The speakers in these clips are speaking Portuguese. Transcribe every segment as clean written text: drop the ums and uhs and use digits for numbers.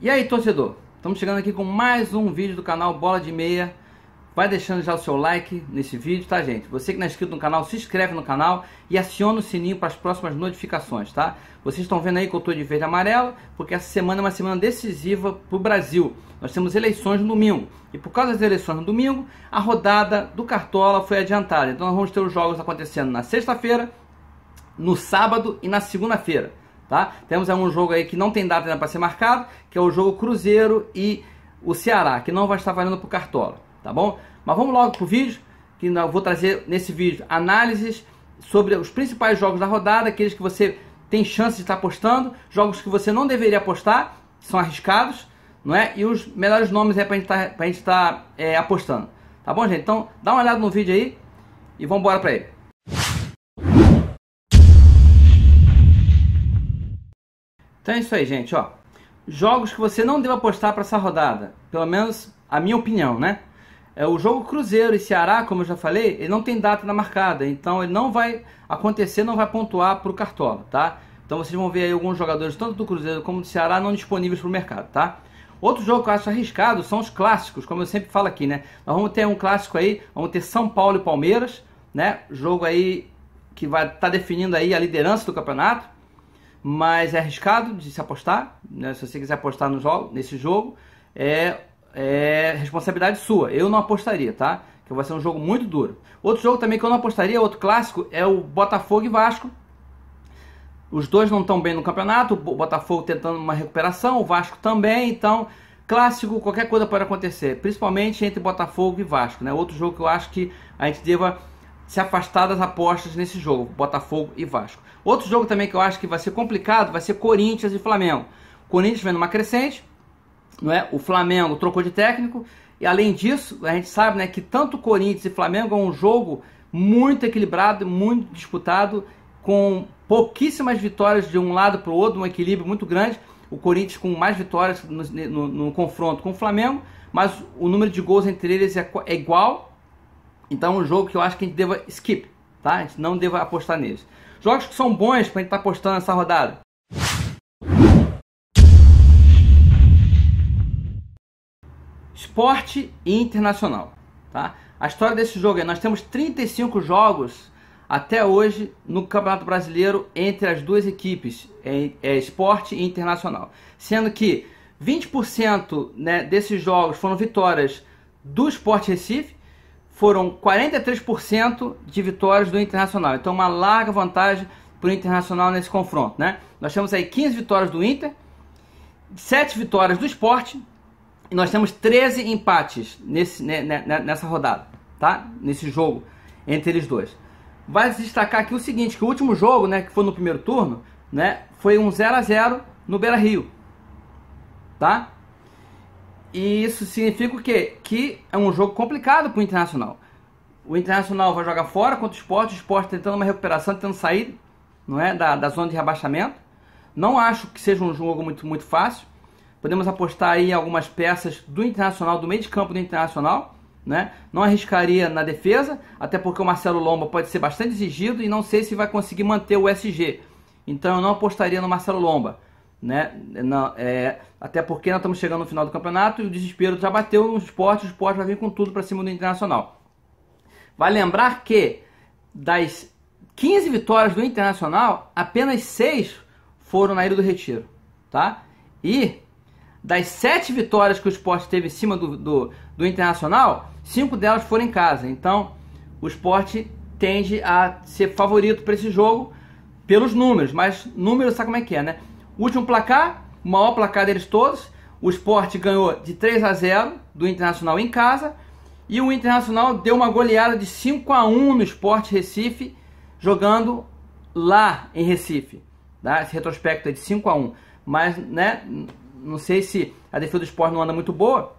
E aí, torcedor, estamos chegando aqui com mais um vídeo do canal Bola de Meia. Vai deixando já o seu like nesse vídeo, tá, gente? Você que não é inscrito no canal, se inscreve no canal e aciona o sininho para as próximas notificações, tá? Vocês estão vendo aí que eu estou de verde e amarelo, porque essa semana é uma semana decisiva para o Brasil. Nós temos eleições no domingo, e por causa das eleições no domingo, a rodada do Cartola foi adiantada. Então nós vamos ter os jogos acontecendo na sexta-feira, no sábado e na segunda-feira. Tá? Temos um jogo aí que não tem data ainda para ser marcado, que é o jogo Cruzeiro e o Ceará, que não vai estar valendo para o Cartola, tá bom? Mas vamos logo para o vídeo, que eu vou trazer nesse vídeo análises sobre os principais jogos da rodada, aqueles que você tem chance de estar apostando, jogos que você não deveria apostar, que são arriscados, não é? E os melhores nomes aí para a gente estar apostando, tá bom, gente? Então dá uma olhada no vídeo aí e vamos embora para ele. Então é isso aí, gente, ó. Jogos que você não deve apostar para essa rodada, pelo menos a minha opinião, né? É o jogo Cruzeiro e Ceará, como eu já falei, ele não tem data marcada, então ele não vai acontecer, não vai pontuar para o Cartola, tá? Então vocês vão ver aí alguns jogadores, tanto do Cruzeiro como do Ceará, não disponíveis para o mercado, tá? Outro jogo que eu acho arriscado são os clássicos, como eu sempre falo aqui, né? Nós vamos ter um clássico aí, vamos ter São Paulo e Palmeiras, né? Jogo aí que vai estar definindo aí a liderança do campeonato. Mas é arriscado de se apostar, né? Se você quiser apostar nesse jogo, é responsabilidade sua. Eu não apostaria, tá? Que vai ser um jogo muito duro. Outro jogo também que eu não apostaria, outro clássico, é o Botafogo e Vasco. Os dois não estão bem no campeonato, o Botafogo tentando uma recuperação, o Vasco também, então clássico, qualquer coisa pode acontecer, principalmente entre Botafogo e Vasco, né? Outro jogo que eu acho que a gente deva se afastar das apostas nesse jogo, Botafogo e Vasco. Outro jogo também que eu acho que vai ser complicado vai ser Corinthians e Flamengo. O Corinthians vem numa crescente, não é? O Flamengo trocou de técnico, e além disso, a gente sabe, né, que tanto Corinthians e Flamengo é um jogo muito equilibrado, muito disputado, com pouquíssimas vitórias de um lado para o outro, um equilíbrio muito grande. O Corinthians com mais vitórias no confronto com o Flamengo, mas o número de gols entre eles é igual. Então é um jogo que eu acho que a gente deva skip, tá? A gente não deva apostar neles. Jogos que são bons para a gente estar apostando nessa rodada. Esporte e Internacional, tá? A história desse jogo é, nós temos 35 jogos até hoje no Campeonato Brasileiro entre as duas equipes, Esporte e Internacional. Sendo que 20%, né, desses jogos foram vitórias do Sport Recife, foram 43% de vitórias do Internacional. Então uma larga vantagem para o Internacional nesse confronto, né? Nós temos aí 15 vitórias do Inter, 7 vitórias do Sport, e nós temos 13 empates nessa rodada, tá? Nesse jogo entre eles dois. Vai se destacar aqui o seguinte, que o último jogo, né, que foi no primeiro turno, né, foi um 0-0 no Beira-Rio, tá? E isso significa o quê? Que é um jogo complicado para o Internacional. O Internacional vai jogar fora contra o Sport tentando uma recuperação, tentando sair, não é, da zona de rebaixamento. Não acho que seja um jogo muito fácil. Podemos apostar aí em algumas peças do Internacional, do meio de campo do Internacional, né? Não arriscaria na defesa, até porque o Marcelo Lomba pode ser bastante exigido e não sei se vai conseguir manter o SG. Então eu não apostaria no Marcelo Lomba, né? Até porque nós estamos chegando no final do campeonato e o desespero já bateu no Sport, o Sport vai vir com tudo para cima do Internacional. Vai lembrar que das 15 vitórias do Internacional, apenas 6 foram na Ilha do Retiro, tá? E das 7 vitórias que o Sport teve em cima do Internacional, 5 delas foram em casa. Então o Sport tende a ser favorito para esse jogo pelos números, mas números sabe como é que é, né? O último placar, o maior placar deles todos, o Sport ganhou de 3-0 do Internacional em casa, e o Internacional deu uma goleada de 5-1 no Sport Recife, jogando lá em Recife, tá? Esse retrospecto é de 5-1, mas, né, não sei se a defesa do Sport não anda muito boa,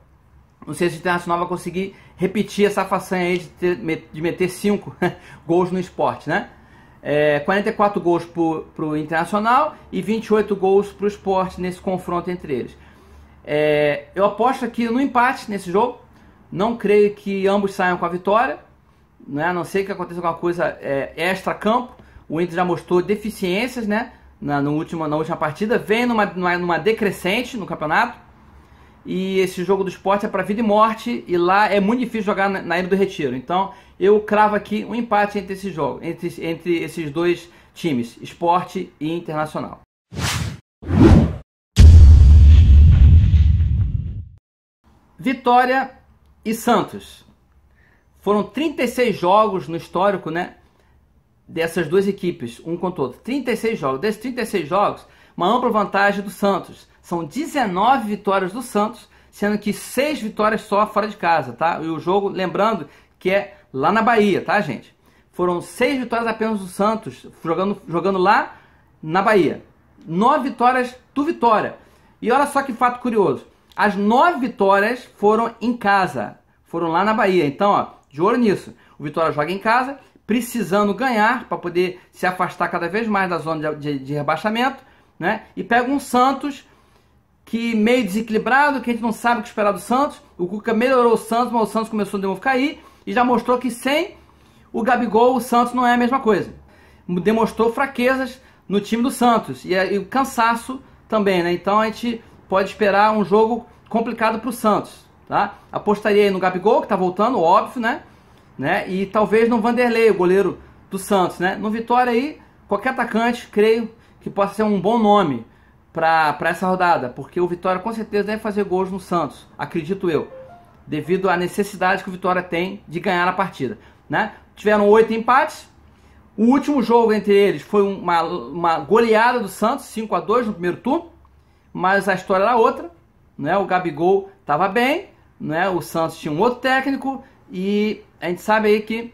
não sei se o Internacional vai conseguir repetir essa façanha aí de meter 5 gols no Sport, né? 44 gols para o Internacional e 28 gols para o Sport nesse confronto entre eles. Eu aposto aqui no empate nesse jogo. Não creio que ambos saiam com a vitória, né? A não sei que aconteça alguma coisa extra-campo. O Inter já mostrou deficiências, né? na última partida. Vem numa decrescente no campeonato. e esse jogo do Sport é para vida e morte, e lá é muito difícil jogar na Ilha do Retiro. Então eu cravo aqui um empate entre esses jogos, entre esses dois times, Sport e Internacional. Vitória e Santos. Foram 36 jogos no histórico, né, dessas duas equipes, um contra o outro. 36 jogos. Desses 36 jogos, uma ampla vantagem do Santos. São 19 vitórias do Santos, sendo que 6 vitórias só fora de casa, tá? E o jogo, lembrando, que é lá na Bahia, tá, gente? Foram 6 vitórias apenas do Santos, jogando lá na Bahia. 9 vitórias do Vitória. E olha só que fato curioso. As 9 vitórias foram em casa. Foram lá na Bahia. Então, ó, de olho nisso. O Vitória joga em casa, precisando ganhar para poder se afastar cada vez mais da zona de rebaixamento, né? E pega um Santos que meio desequilibrado, que a gente não sabe o que esperar do Santos. O Cuca melhorou o Santos, mas o Santos começou de novo a cair e já mostrou que sem o Gabigol o Santos não é a mesma coisa. Demonstrou fraquezas no time do Santos e o cansaço também, né? Então a gente pode esperar um jogo complicado para o Santos, tá? Apostaria aí no Gabigol, que está voltando, óbvio, né? E talvez no Vanderlei, o goleiro do Santos, né? No Vitória aí, qualquer atacante, creio que possa ser um bom nome para essa rodada, porque o Vitória com certeza deve fazer gols no Santos, acredito eu, devido à necessidade que o Vitória tem de ganhar a partida, né? Tiveram 8 empates, o último jogo entre eles foi uma goleada do Santos, 5-2 no primeiro turno, mas a história era outra, né? O Gabigol estava bem, né? O Santos tinha um outro técnico e a gente sabe aí que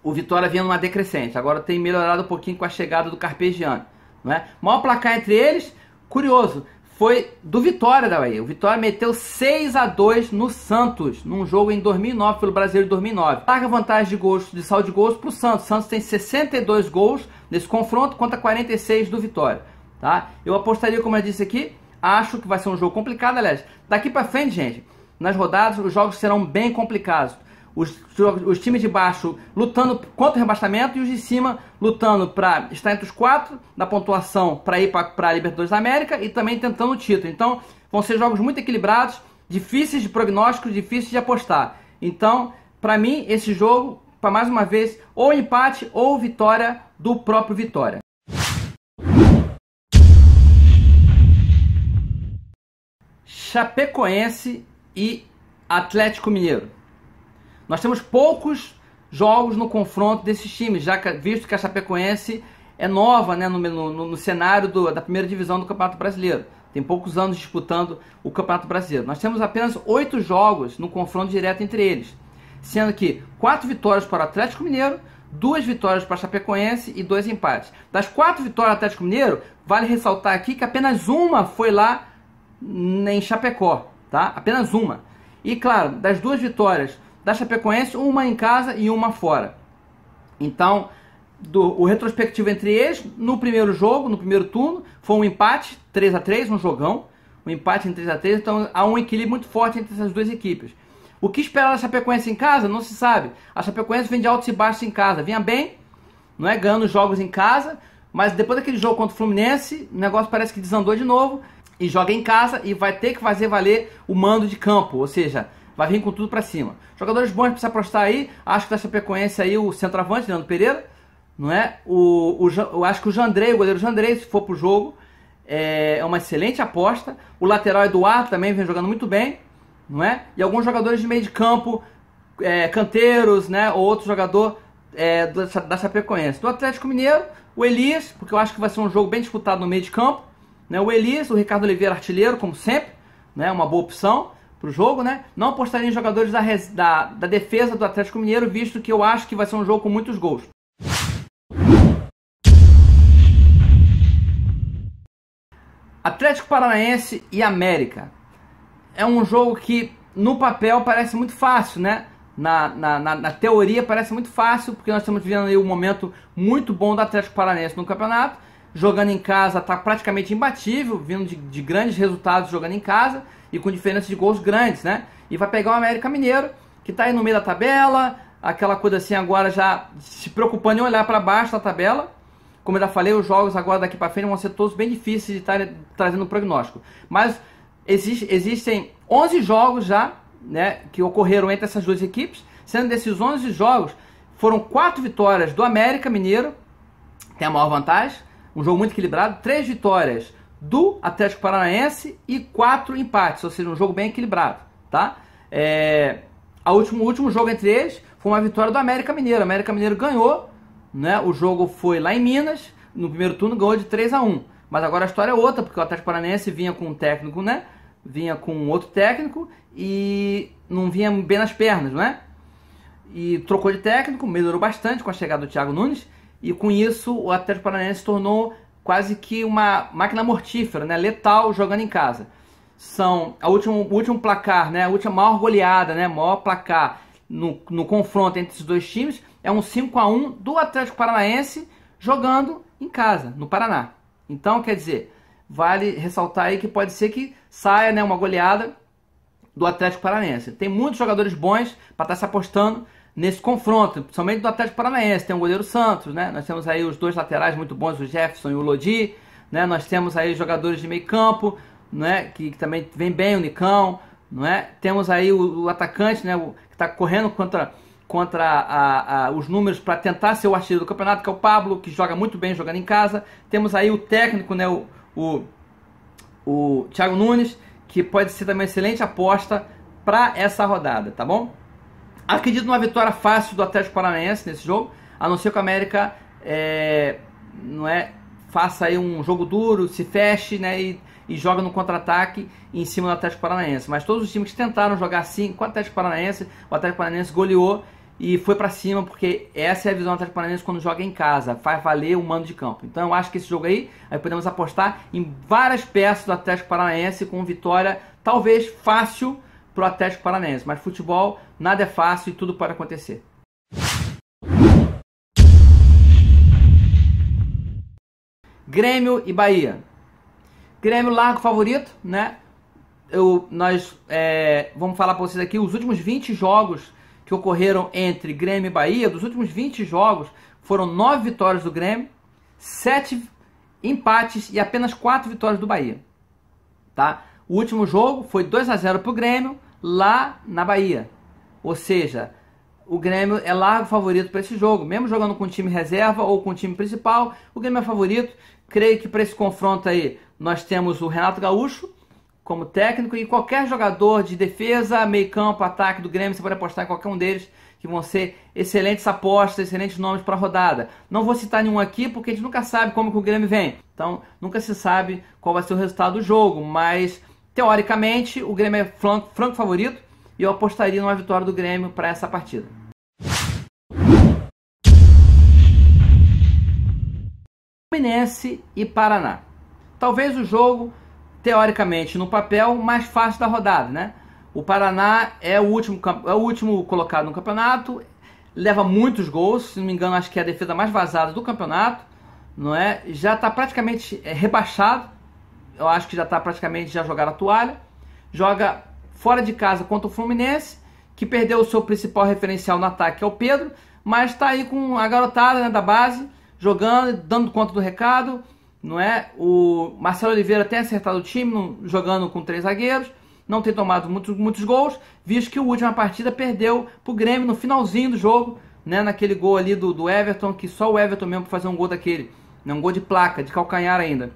o Vitória vinha numa decrescente, agora tem melhorado um pouquinho com a chegada do Carpegiani, né? O maior placar entre eles, curioso, foi do Vitória da Bahia. O Vitória meteu 6-2 no Santos, num jogo em 2009, pelo Brasileiro de 2009. Larga vantagem de gols, de saldo de gols para o Santos. O Santos tem 62 gols nesse confronto contra 46 do Vitória, tá? Eu apostaria, como eu disse aqui, acho que vai ser um jogo complicado, aliás. Daqui para frente, gente, nas rodadas, os jogos serão bem complicados. Os times de baixo lutando contra o rebaixamento e os de cima lutando para estar entre os 4 da pontuação para ir para a Libertadores da América e também tentando o título. Então vão ser jogos muito equilibrados, difíceis de prognóstico, difíceis de apostar. Então, para mim, esse jogo, para mais uma vez, ou empate ou vitória do próprio Vitória. Chapecoense e Atlético Mineiro. Nós temos poucos jogos no confronto desses times, já que, visto que a Chapecoense é nova, né, no cenário da primeira divisão do Campeonato Brasileiro. Tem poucos anos disputando o Campeonato Brasileiro. Nós temos apenas 8 jogos no confronto direto entre eles, sendo que 4 vitórias para o Atlético Mineiro, 2 vitórias para a Chapecoense e 2 empates. Das 4 vitórias do Atlético Mineiro, vale ressaltar aqui que apenas uma foi lá em Chapecó, tá? Apenas uma. E claro, das 2 vitórias da Chapecoense, uma em casa e uma fora. Então, o retrospectivo entre eles, no primeiro jogo, no primeiro turno, foi um empate, 3-3, um jogão, um empate em 3-3, então há um equilíbrio muito forte entre essas duas equipes. O que esperar da Chapecoense em casa, não se sabe. A Chapecoense vem de altos e baixos em casa, vinha bem, não é, ganhando jogos em casa, mas depois daquele jogo contra o Fluminense, o negócio parece que desandou de novo, e joga em casa e vai ter que fazer valer o mando de campo, ou seja, vai vir com tudo pra cima. Jogadores bons pra se apostar aí. Acho que da Chapecoense aí o centroavante, Leandro Pereira. Não é? Eu acho que o Jandrei, o goleiro Jandrei, se for pro jogo, é uma excelente aposta. O lateral Eduardo também vem jogando muito bem. Não é? E alguns jogadores de meio de campo, canteiros, né? Ou outro jogador da Chapecoense. Do Atlético Mineiro, o Elias, porque eu acho que vai ser um jogo bem disputado no meio de campo. Né? O Elias, o Ricardo Oliveira artilheiro, como sempre. Né? Uma boa opção pro jogo, né? Não apostaria em jogadores da defesa do Atlético Mineiro, visto que eu acho que vai ser um jogo com muitos gols. Atlético Paranaense e América. É um jogo que no papel parece muito fácil, né? Na teoria parece muito fácil, porque nós estamos vivendo aí um momento muito bom do Atlético Paranaense no campeonato. Jogando em casa está praticamente imbatível, vindo de grandes resultados jogando em casa e com diferença de gols grandes, né? E vai pegar o América Mineiro, que está aí no meio da tabela, aquela coisa assim agora já se preocupando em olhar para baixo da tabela. Como eu já falei, os jogos agora daqui para frente vão ser todos bem difíceis de estar trazendo um prognóstico. Mas existem 11 jogos já, né, que ocorreram entre essas duas equipes, sendo desses 11 jogos, foram 4 vitórias do América Mineiro, tem a maior vantagem, um jogo muito equilibrado, 3 vitórias do Atlético Paranaense e 4 empates, ou seja, um jogo bem equilibrado, tá? O último jogo entre eles foi uma vitória do América Mineiro. O América Mineiro ganhou, né? O jogo foi lá em Minas, no primeiro turno ganhou de 3-1. Mas agora a história é outra, porque o Atlético Paranaense vinha com um técnico, né? Vinha com outro técnico e não vinha bem nas pernas, né? E trocou de técnico, melhorou bastante com a chegada do Thiago Nunes, e com isso o Atlético Paranaense se tornou quase que uma máquina mortífera, né? Letal jogando em casa. O último placar, né? A última maior goleada, né? Maior placar no confronto entre esses dois times é um 5-1 do Atlético Paranaense jogando em casa, no Paraná. Então, quer dizer, vale ressaltar aí que pode ser que saia, né, uma goleada do Atlético Paranaense. Tem muitos jogadores bons para estar se apostando nesse confronto, principalmente do Atlético Paranaense. Tem o goleiro Santos, né? Nós temos aí os 2 laterais muito bons, o Jefferson e o Lodi, né? Nós temos aí jogadores de meio campo, né, que também vem bem, o Nicão, não é? Temos aí o atacante, né, que está correndo contra os números para tentar ser o artilheiro do campeonato, que é o Pablo, que joga muito bem jogando em casa. Temos aí o técnico, né, o Thiago Nunes, que pode ser também uma excelente aposta para essa rodada, tá bom? Acredito numa vitória fácil do Atlético Paranaense nesse jogo, a não ser que o América faça aí um jogo duro, se feche, né, e joga no contra-ataque em cima do Atlético Paranaense. Mas todos os times que tentaram jogar assim com o Atlético Paranaense goleou e foi pra cima, porque essa é a visão do Atlético Paranaense quando joga em casa, faz valer o mando de campo. Então eu acho que esse jogo aí podemos apostar em várias peças do Atlético Paranaense com vitória talvez fácil pro Atlético Paranaense. Mas futebol, nada é fácil e tudo pode acontecer. Grêmio e Bahia. Grêmio largo favorito, né? Vamos falar para vocês aqui os últimos 20 jogos que ocorreram entre Grêmio e Bahia. Dos últimos 20 jogos, foram 9 vitórias do Grêmio, 7 empates e apenas 4 vitórias do Bahia, tá? O último jogo foi 2-0 para o Grêmio, lá na Bahia. Ou seja, o Grêmio é largo favorito para esse jogo. Mesmo jogando com o time reserva ou com o time principal, o Grêmio é favorito. Creio que para esse confronto aí, nós temos o Renato Gaúcho como técnico e qualquer jogador de defesa, meio campo, ataque do Grêmio, você pode apostar em qualquer um deles, que vão ser excelentes apostas, excelentes nomes para a rodada. Não vou citar nenhum aqui, porque a gente nunca sabe como que o Grêmio vem. Então, nunca se sabe qual vai ser o resultado do jogo, mas, teoricamente, o Grêmio é franco favorito e eu apostaria numa vitória do Grêmio para essa partida. Fluminense e Paraná. Talvez o jogo, teoricamente, no papel, mais fácil da rodada, né? O Paraná é o último colocado no campeonato, leva muitos gols, se não me engano, acho que é a defesa mais vazada do campeonato, não é? Já está praticamente rebaixado, eu acho que já está praticamente já jogaram a toalha, joga fora de casa contra o Fluminense, que perdeu o seu principal referencial no ataque, que é o Pedro, mas está aí com a garotada, né, da base, jogando, dando conta do recado, não é? O Marcelo Oliveira tem acertado o time, jogando com 3 zagueiros, não tem tomado muitos gols, visto que a última partida perdeu para o Grêmio no finalzinho do jogo, né, naquele gol ali do Everton, que só o Everton mesmo para fazer um gol daquele, né, um gol de placa, de calcanhar ainda.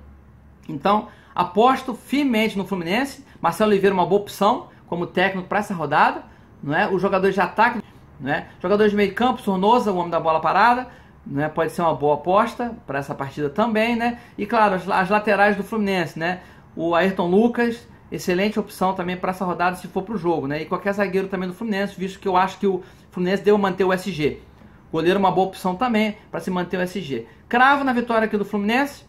Então, aposto firmemente no Fluminense. Marcelo Oliveira é uma boa opção como técnico para essa rodada, não é? Os jogadores de ataque, né? Jogadores de meio campo, Sornosa, o homem da bola parada, né? Pode ser uma boa aposta para essa partida também, né? E claro, as laterais do Fluminense, né? O Ayrton Lucas, excelente opção também para essa rodada se for para o jogo, né? E qualquer zagueiro também do Fluminense, visto que eu acho que o Fluminense deu manter o SG. Goleiro é uma boa opção também para se manter o SG. Cravo na vitória aqui do Fluminense,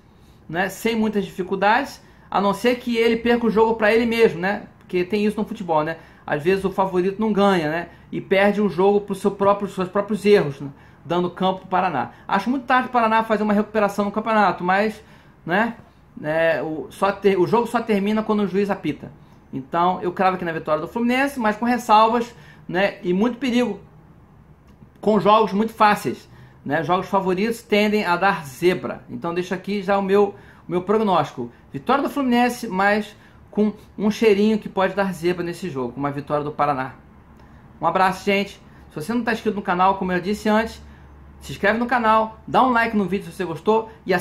né? Sem muitas dificuldades, a não ser que ele perca o jogo para ele mesmo, né? Porque tem isso no futebol, né? Às vezes o favorito não ganha, né? E perde o jogo por seus próprios erros, né? Dando campo para o Paraná. Acho muito tarde o Paraná fazer uma recuperação no campeonato, mas, né? O jogo só termina quando o juiz apita. Então eu cravo aqui na vitória do Fluminense, mas com ressalvas, né? E muito perigo com jogos muito fáceis, né? Jogos favoritos tendem a dar zebra. Então deixo aqui já o meu prognóstico. Vitória do Fluminense, mas com um cheirinho que pode dar zebra nesse jogo, com uma vitória do Paraná. Um abraço, gente. Se você não está inscrito no canal, como eu disse antes, se inscreve no canal, dá um like no vídeo se você gostou e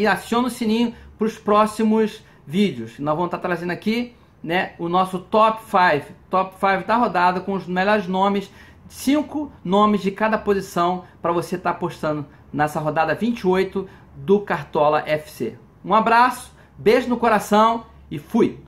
aciona o sininho para os próximos vídeos. Nós vamos estar trazendo aqui, né, o nosso top 5 da rodada com os melhores nomes, 5 nomes de cada posição para você estar apostando nessa rodada 28 do Cartola FC. Um abraço, beijo no coração e fui!